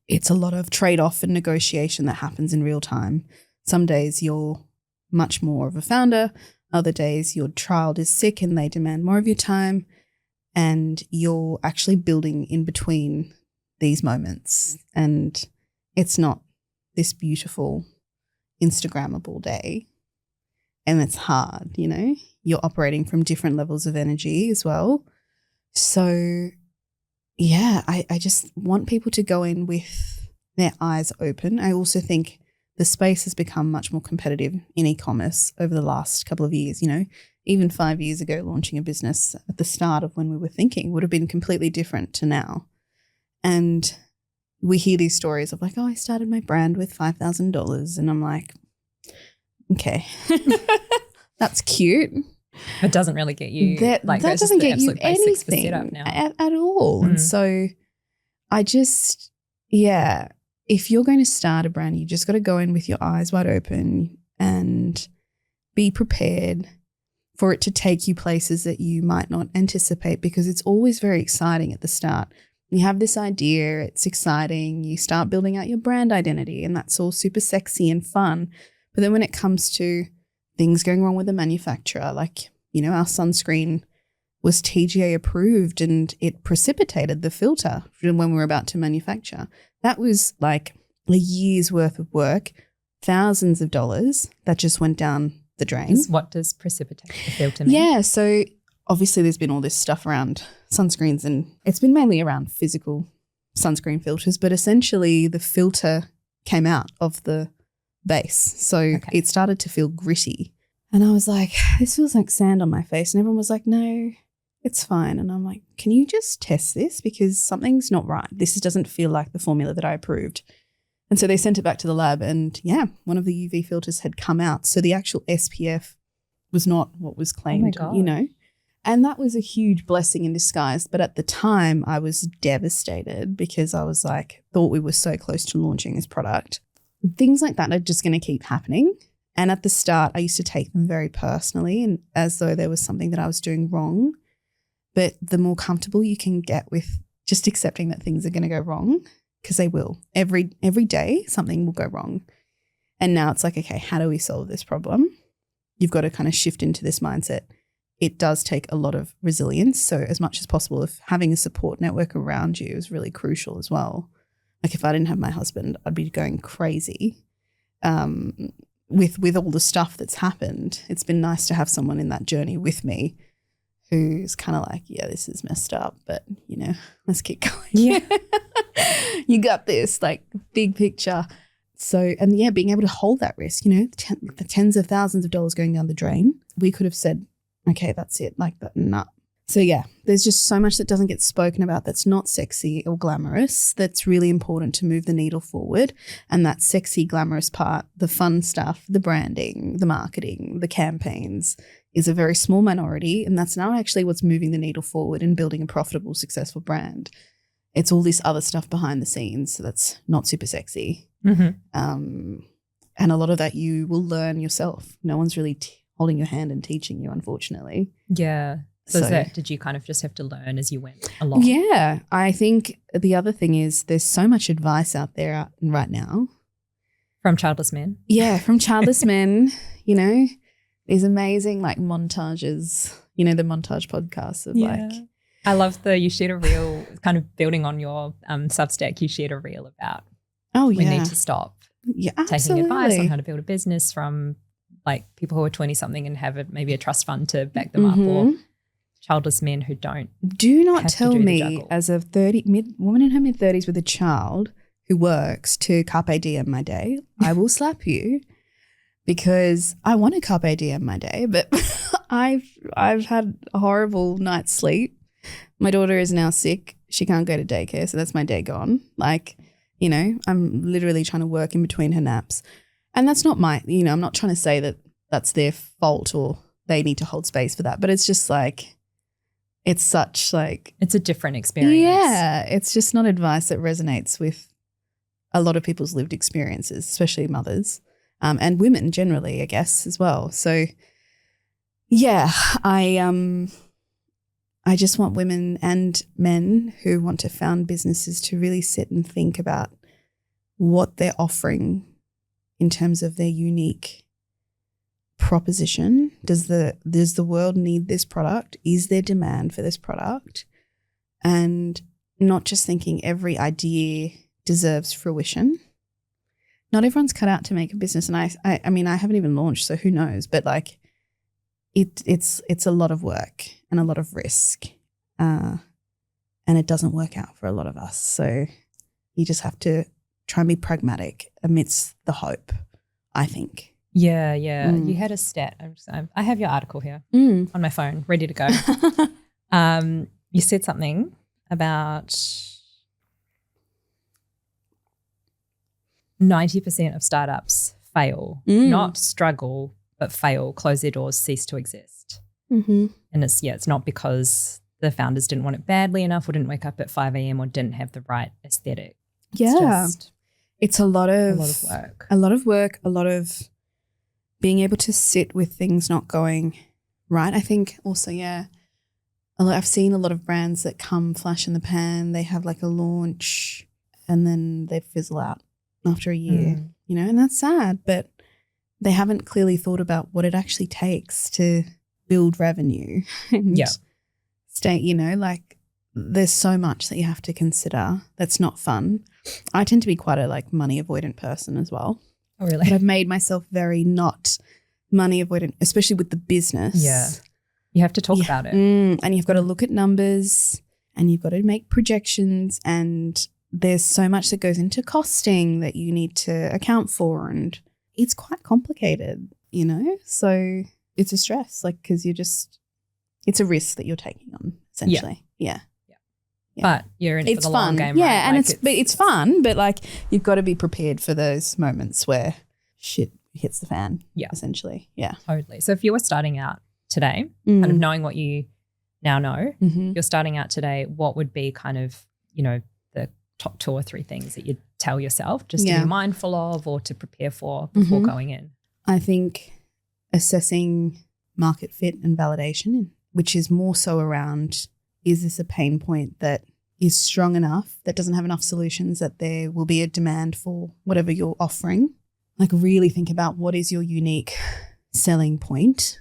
it's a lot of trade-off and negotiation that happens in real time. Some days you're much more of a founder. Other days your child is sick and they demand more of your time. And you're actually building in between these moments. And it's not this beautiful Instagrammable day. And it's hard, You're operating from different levels of energy as well. So I just want people to go in with their eyes open. I also think the space has become much more competitive in e-commerce over the last couple of years, Even 5 years ago, launching a business at the start of when we were thinking would have been completely different to now. And we hear these stories of like, I started my brand with $5,000. And I'm like, okay, that's cute. It doesn't really get you that doesn't get you anything at all. And so I just, if you're going to start a brand, you just got to go in with your eyes wide open and be prepared for it to take you places that you might not anticipate, because it's always very exciting at the start. You have this idea, it's exciting, you start building out your brand identity and that's all super sexy and fun. But then when it comes to things going wrong with the manufacturer, like, our sunscreen was TGA approved and it precipitated the filter when we were about to manufacture. That was like a year's worth of work, thousands of dollars that just went down the drain. What does precipitate the filter mean? Yeah, so obviously there's been all this stuff around sunscreens and it's been mainly around physical sunscreen filters, but essentially the filter came out of the base. So It started to feel gritty. And I was like, this feels like sand on my face. And everyone was like, no, it's fine. And I'm like, can you just test this? Because something's not right. This doesn't feel like the formula that I approved. And so they sent it back to the lab and one of the UV filters had come out. So the actual SPF was not what was claimed, And that was a huge blessing in disguise. But at the time I was devastated because I was like, thought we were so close to launching this product. Things like that are just going to keep happening. And at the start, I used to take them very personally and as though there was something that I was doing wrong. But the more comfortable you can get with just accepting that things are going to go wrong, because they will. Every day, something will go wrong. And now it's like, okay, how do we solve this problem? You've got to kind of shift into this mindset. It does take a lot of resilience. So as much as possible, if having a support network around you is really crucial as well. Like if I didn't have my husband, I'd be going crazy. With all the stuff that's happened, it's been nice to have someone in that journey with me who's kind of like, yeah, this is messed up, but, let's keep going. Yeah. You got this, like, big picture. So, and being able to hold that risk, the tens of thousands of dollars going down the drain, we could have said, okay, that's it, like that, nah. So, there's just so much that doesn't get spoken about that's not sexy or glamorous that's really important to move the needle forward. And that sexy, glamorous part, the fun stuff, the branding, the marketing, the campaigns is a very small minority, and that's not actually what's moving the needle forward in building a profitable, successful brand. It's all this other stuff behind the scenes that's not super sexy. And a lot of that you will learn yourself. No one's really holding your hand and teaching you, unfortunately. Yeah. So did you kind of just have to learn as you went along? Yeah. I think the other thing is there's so much advice out there right now. From childless men? Yeah, from childless men, you know, these amazing like montages, you know, the montage podcasts of like. I love you shared a reel, kind of building on your Substack, you shared a reel about we need to stop taking advice on how to build a business from like people who are 20-something and have maybe a trust fund to back them up, or childless men who don't. Do not tell me as a woman in her mid-30s with a child who works to carpe diem my day, I will slap you, because I want to carpe diem my day, but I've had a horrible night's sleep. My daughter is now sick. She can't go to daycare, so that's my day gone. Like, you know, I'm literally trying to work in between her naps. And that's not I'm not trying to say that that's their fault or they need to hold space for that, but it's just like, it's such like. It's a different experience. Yeah, it's just not advice that resonates with a lot of people's lived experiences, especially mothers and women generally, I guess, as well. So, yeah, I just want women and men who want to found businesses to really sit and think about what they're offering in terms of their unique proposition. Does the world need this product? Is there demand for this product? And not just thinking every idea deserves fruition. Not everyone's cut out to make a business, and I mean I haven't even launched, so who knows? But like, it's a lot of work and a lot of risk, and it doesn't work out for a lot of us. So you just have to try and be pragmatic amidst the hope, I think. Yeah. You had a stat. I have your article here on my phone, ready to go. You said something about 90% of startups fail, not struggle, but fail, close their doors, cease to exist. And it's not because the founders didn't want it badly enough or didn't wake up at 5 a.m. or didn't have the right aesthetic. Yeah. It's a lot of work. A lot of work, a lot of being able to sit with things not going right. I think also, I've seen a lot of brands that come flash in the pan. They have like a launch and then they fizzle out after a year, you know, and that's sad, but they haven't clearly thought about what it actually takes to build revenue and stay, you know, like there's so much that you have to consider that's not fun. I tend to be quite a like money avoidant person as well. Oh, really? But I've made myself very not money avoidant, especially with the business. Yeah. You have to talk about it. And you've got to look at numbers and you've got to make projections, and there's so much that goes into costing that you need to account for, and it's quite complicated, you know? So it's a stress, like, because it's a risk that you're taking on, essentially. Yeah. But you're in it for the long game, right? Yeah, and it's fun, but like you've got to be prepared for those moments where shit hits the fan, essentially. Yeah. Totally. So if you were starting out today, kind of knowing what you now know, you're starting out today, what would be kind of, you know, the top 2 or 3 things that you'd tell yourself just to be mindful of or to prepare for before going in? I think assessing market fit and validation, which is more so around, is this a pain point that is strong enough, that doesn't have enough solutions, that there will be a demand for whatever you're offering? Like really think about what is your unique selling point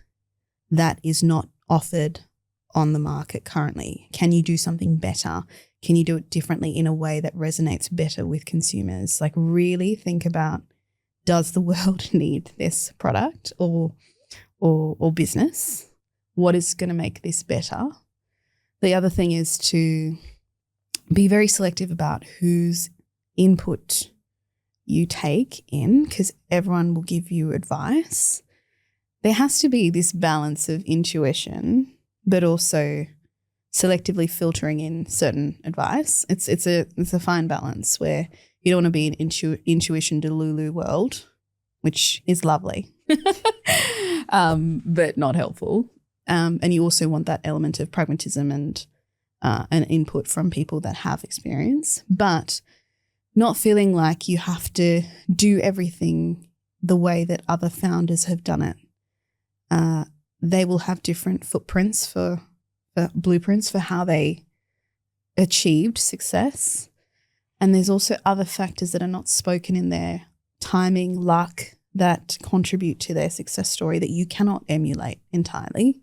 that is not offered on the market currently. Can you do something better? Can you do it differently in a way that resonates better with consumers? Like really think about, does the world need this product or business? What is going to make this better? The other thing is to be very selective about whose input you take in, because everyone will give you advice. There has to be this balance of intuition, but also selectively filtering in certain advice. It's a fine balance where you don't want to be in intuition delulu world, which is lovely. but not helpful. And you also want that element of pragmatism and an input from people that have experience, but not feeling like you have to do everything the way that other founders have done it. They will have different footprints for blueprints for how they achieved success. And there's also other factors that are not spoken in there, timing, luck, that contribute to their success story that you cannot emulate entirely.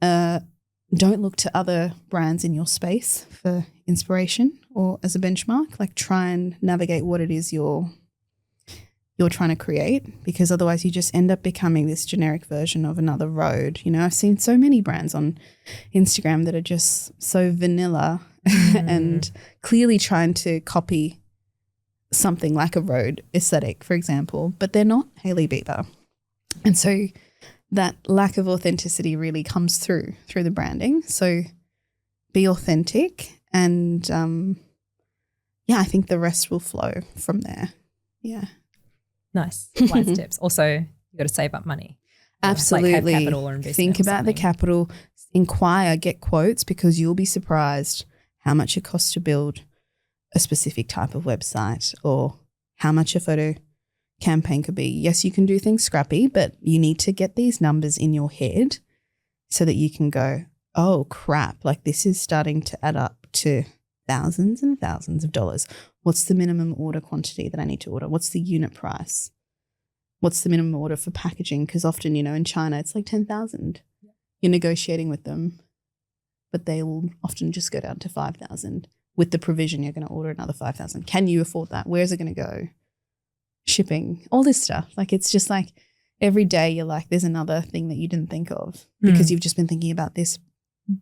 Don't look to other brands in your space for inspiration or as a benchmark. Like, try and navigate what it is you're trying to create, because otherwise you just end up becoming this generic version of another road. You know, I've seen so many brands on Instagram that are just so vanilla and clearly trying to copy something like a road aesthetic, for example, but they're not Hailey Bieber. And so that lack of authenticity really comes through the branding. So be authentic, and I think the rest will flow from there. Yeah. Nice. Wise tips. Also, you got to save up money. Absolutely. Like, have capital or investment. Think about the capital, inquire, get quotes, because you'll be surprised how much it costs to build a specific type of website, or how much a photo campaign could be. Yes, you can do things scrappy, but you need to get these numbers in your head so that you can go, oh crap, like this is starting to add up to thousands and thousands of dollars. What's the minimum order quantity that I need to order? What's the unit price? What's the minimum order for packaging? Because often, you know, in China, it's like 10,000. You're negotiating with them, but they will often just go down to 5,000 with the provision you're going to order another 5,000. Can you afford that? Where's it going to go? Shipping, all this stuff. Like, it's just like every day you're like, there's another thing that you didn't think of because you've just been thinking about this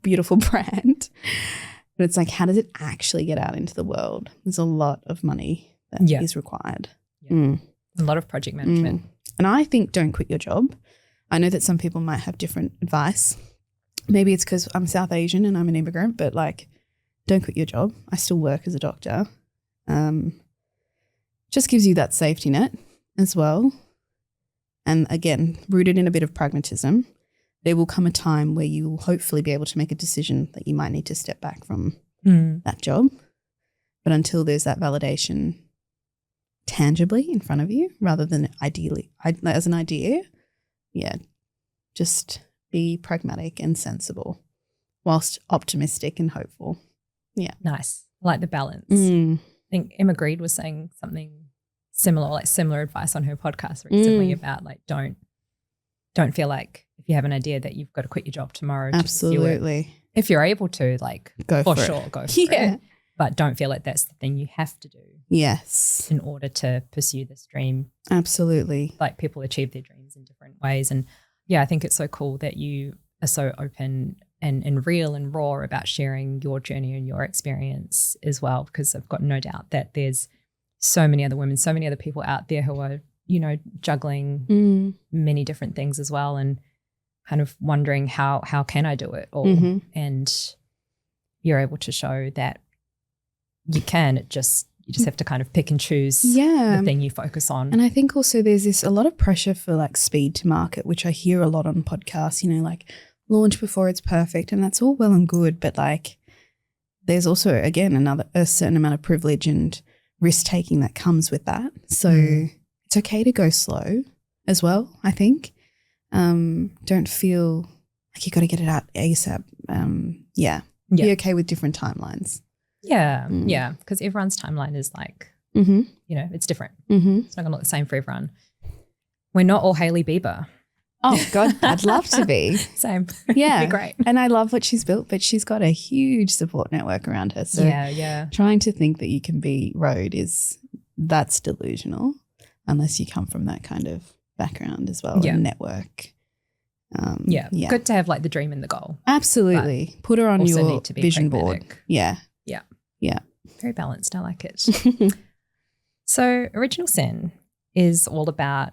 beautiful brand. But it's like, how does it actually get out into the world? There's a lot of money that is required. Yeah. A lot of project management. And I think don't quit your job. I know that some people might have different advice. Maybe it's because I'm South Asian and I'm an immigrant, but like, don't quit your job. I still work as a doctor. Just gives you that safety net as well. And again, rooted in a bit of pragmatism, there will come a time where you will hopefully be able to make a decision that you might need to step back from that job. But until there's that validation tangibly in front of you rather than ideally as an idea, just be pragmatic and sensible whilst optimistic and hopeful. Yeah. Nice. I like the balance. I think Emma Greed was saying something similar advice on her podcast recently about like don't feel like if you have an idea that you've got to quit your job tomorrow. Absolutely. If you're able to, like, go for sure, go for it. But don't feel like that's the thing you have to do. Yes. In order to pursue this dream. Absolutely. Like, people achieve their dreams in different ways. And I think it's so cool that you are so open and real and raw about sharing your journey and your experience as well, because I've got no doubt that there's so many other women, so many other people out there who are, you know, juggling many different things as well, and kind of wondering how can I do it all? And you're able to show that you can. You just have to kind of pick and choose the thing you focus on. And I think also there's a lot of pressure for like speed to market, which I hear a lot on podcasts, you know, like launch before it's perfect, and that's all well and good, but like there's also, again, a certain amount of privilege and risk taking that comes with that. So it's okay to go slow as well, I think. Don't feel like you got to get it out ASAP. Be okay with different timelines. Yeah, because everyone's timeline is like, you know, it's different. It's not going to look the same for everyone. We're not all Hailey Bieber. Oh, God, I'd love to be. Same. Yeah. Be great. And I love what she's built, but she's got a huge support network around her. So trying to think that you can be road that's delusional unless you come from that kind of background as well and network. Good to have like the dream and the goal. Absolutely. Put her on your vision board. Yeah. Very balanced. I like it. So Original Sin is all about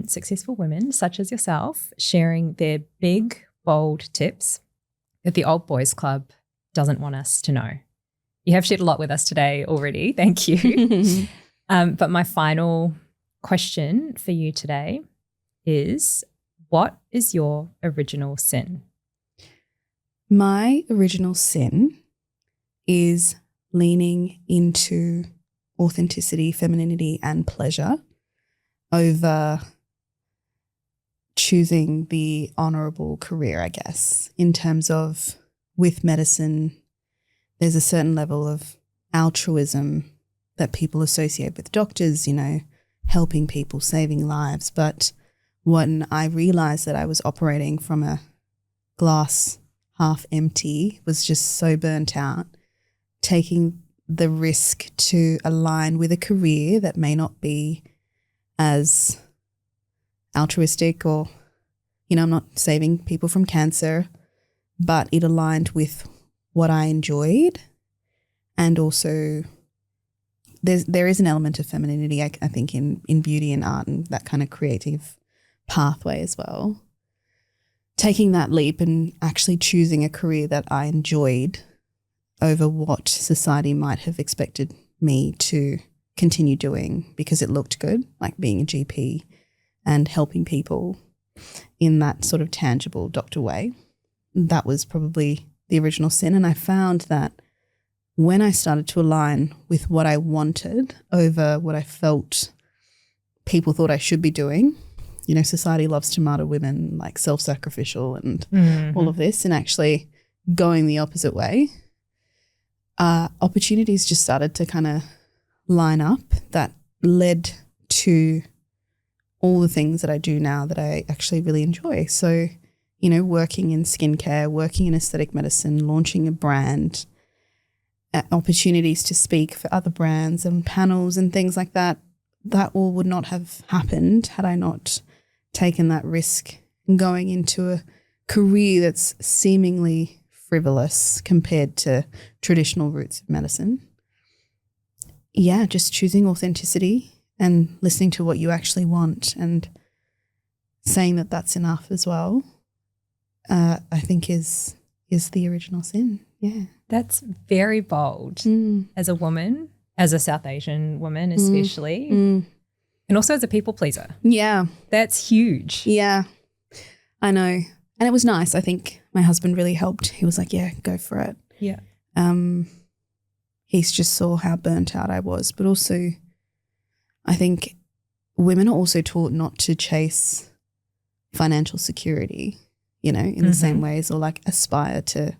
successful women such as yourself sharing their big, bold tips that the old boys club doesn't want us to know. You have shared a lot with us today already. Thank you. But my final question for you today is, what is your original sin? My original sin is leaning into authenticity, femininity, and pleasure over choosing the honorable career, I guess, in terms of with medicine, there's a certain level of altruism that people associate with doctors, helping people, saving lives. But when I realized that I was operating from a glass half empty, was just so burnt out, taking the risk to align with a career that may not be as altruistic or, I'm not saving people from cancer, but it aligned with what I enjoyed. And also there is an element of femininity, I think, in beauty and art and that kind of creative pathway as well. Taking that leap and actually choosing a career that I enjoyed over what society might have expected me to continue doing because it looked good, like being a GP and helping people in that sort of tangible doctor way. That was probably the original sin. And I found that when I started to align with what I wanted over what I felt people thought I should be doing, society loves to martyr women, like self-sacrificial and all of this, and actually going the opposite way, opportunities just started to kind of line up that led to all the things that I do now that I actually really enjoy. So, working in skincare, working in aesthetic medicine, launching a brand, opportunities to speak for other brands and panels and things like that, that all would not have happened had I not taken that risk and going into a career that's seemingly frivolous compared to traditional routes of medicine. Yeah, just choosing authenticity and listening to what you actually want and saying that that's enough as well, I think is the original sin. Yeah. That's very bold as a woman, as a South Asian woman especially, and also as a people pleaser. Yeah. That's huge. Yeah, I know. And it was nice. I think my husband really helped. He was like, yeah, go for it. Yeah. He just saw how burnt out I was. But also I think women are also taught not to chase financial security, in the same ways, or like aspire to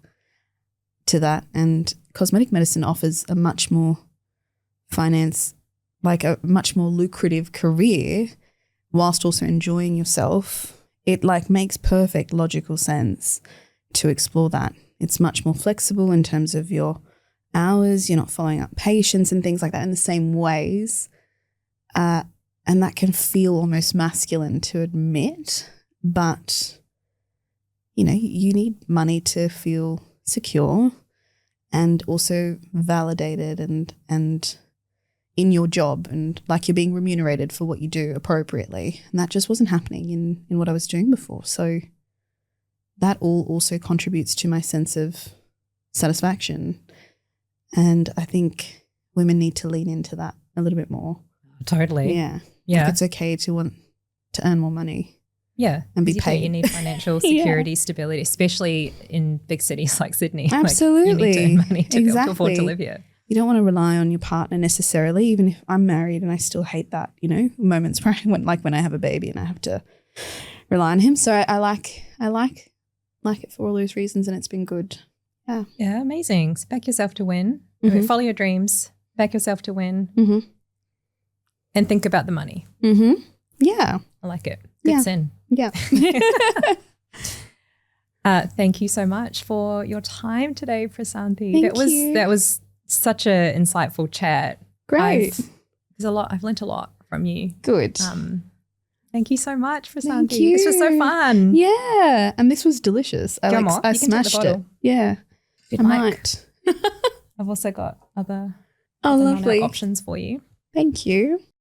that. And cosmetic medicine offers a much more a much more lucrative career whilst also enjoying yourself. It makes perfect logical sense to explore that. It's much more flexible in terms of your hours. You're not following up patients and things like that in the same ways. And that can feel almost masculine to admit, but, you need money to feel secure and also validated and in your job and like you're being remunerated for what you do appropriately. And that just wasn't happening in what I was doing before. So that all also contributes to my sense of satisfaction. And I think women need to lean into that a little bit more. Totally. Yeah. Yeah. It's okay to want to earn more money. Yeah. And be paid. You need financial security, stability, especially in big cities like Sydney. Absolutely. You need to earn money to be able to afford to live here. You don't want to rely on your partner necessarily, even if I'm married and I still hate that, moments where when I have a baby and I have to rely on him. So I like it for all those reasons, and it's been good. Yeah. Yeah, amazing. So back yourself to win. Follow your dreams. Back yourself to win. And think about the money. Yeah. I like it. Good sin. Yeah. Thank you so much for your time today, Prasanthi. Thank you. That was such a insightful chat. Great. I've learnt a lot from you. Good. Thank you so much, Prasanthi. Thank you. This was so fun. Yeah. And this was delicious. I smashed it. Yeah. I might. I've also got other lovely options for you. Thank you.